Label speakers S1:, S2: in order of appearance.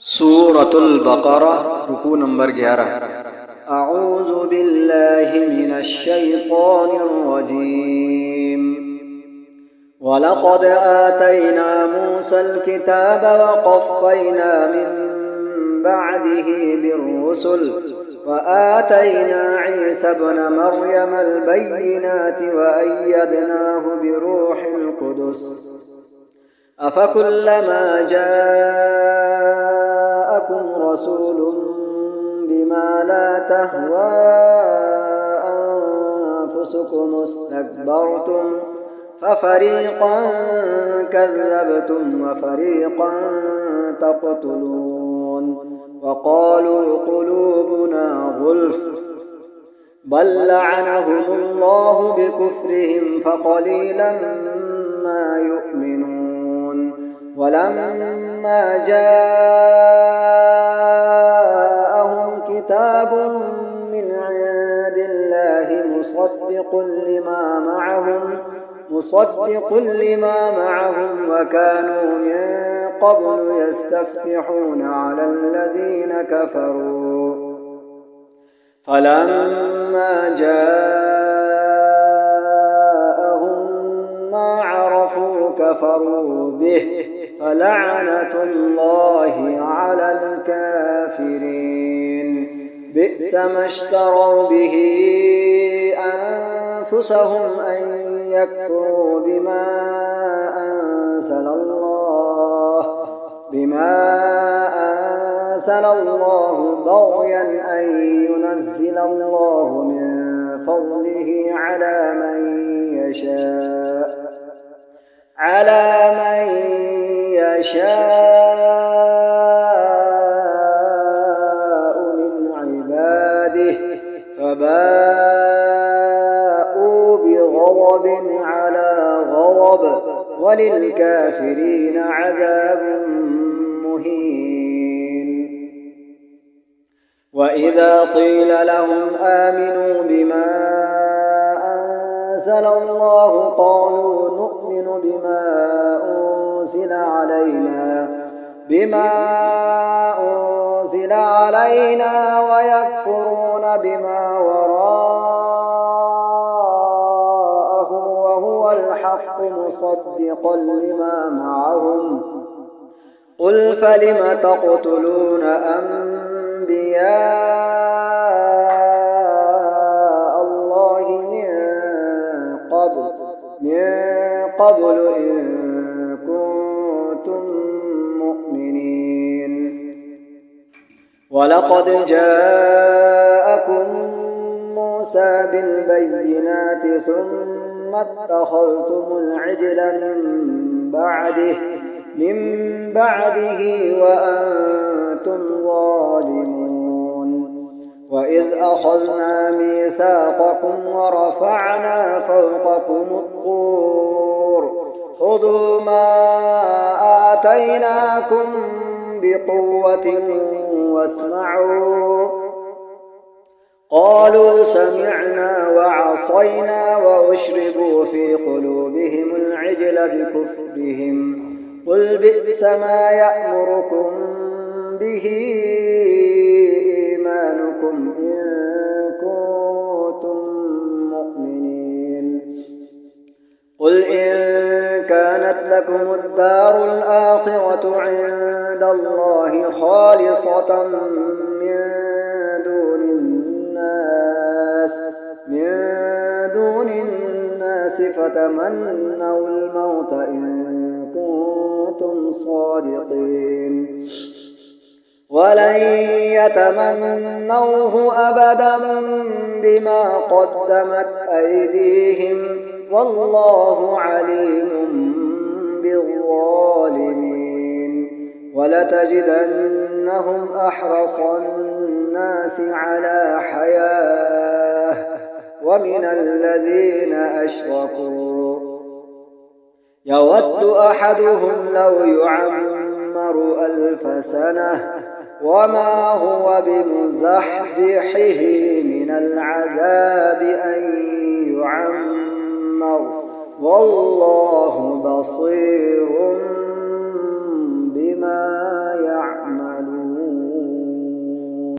S1: सूरत अल-बक़रा रुकू नंबर 11। अऊज़ु बिल्लाहि मिनश्शैतानिर्रजीम। वलक़द आतैना मूसल किताब वक़फ़्फ़ैना मिन बअदिही बिर्रुसुल वआतैना ईसा इब्न मर्यमल बय्यिनाति वअय्यदनाहु बिरूहिल क़ुदुस अफ़कुल्लमा जाअकुम रसूलुम बिमा ला तहवा अन्फुसुकुम इस्तकबरतुम फफ़रीक़न कज़्ज़बतुम वफ़रीक़न तक़तुलून वक़ालू क़ुलूबुना गुल्फ़ बल लअनहुमुल्लाहु बिकुफ़्रिहिम फ़क़लीलन मा युमिनून। वलम्मा जाअहुम किताबुम मिन इंदिल्लाहि मुसद्दिक़ुन लिमा मअहुम वकानू मिन क़ब्लु यस्तफ़्तिहूना अलल्लज़ीन कफ़रू फलम्मा जाअहुम मा अरफ़ू कफ़रू बिहि फलअनतुल्लाहि अलल काफ़िरीन। बि'स मा इश्तरौ बिही अन्फुसहुम अन यकफ़ुरू बिमा अंज़लल्लाहु बग़यन अन युनज़्ज़िलल्लाहु मिन फ़ज़लिही अला मन यशाअ मिन इबादिही फबाअू बिग़ज़बिन अला ग़ज़ब वलिलकाफ़िरीन अज़ाबुन मुहीन। वइज़ा क़ील लहुम आमिनू बिमा अंज़लल्लाहु क़ालू नु'मिनु बिमा أنزل علينا ويكفرون بما وراءه وهو الحق مصدقا لما معهم قل فلم تقتلون أنبياء الله من قبل إن كنتم مؤمنين. ولقد جاءكم موسى بالبينات ثم اتخذتم العجل من بعده وأنتم ظالمون. وإذ أخذنا ميثاقكم ورفعنا فوقكم الطور خذوا ما آتيناكم بقوة واسمعوا قالوا سمعنا وعصينا وأشربوا في قلوبهم العجل بكفرهم قل بئس ما يأمركم به إيمانكم إن كنتم مؤمنين. قل إن كانت لكم الدار الآخرة عند الله خالصة من دون الناس فتمنوا الموت إن كنتم صادقين ولن يتمنوه أبدا بما قدمت أيديهم والله عليم بالظالمين. ولتجدنهم أحرص الناس على حياة ومن الذين أشركوا يود أحدهم لو يعمر 1000 سنة وما هو بمزحزحه من العذاب أن يعمر والله بصير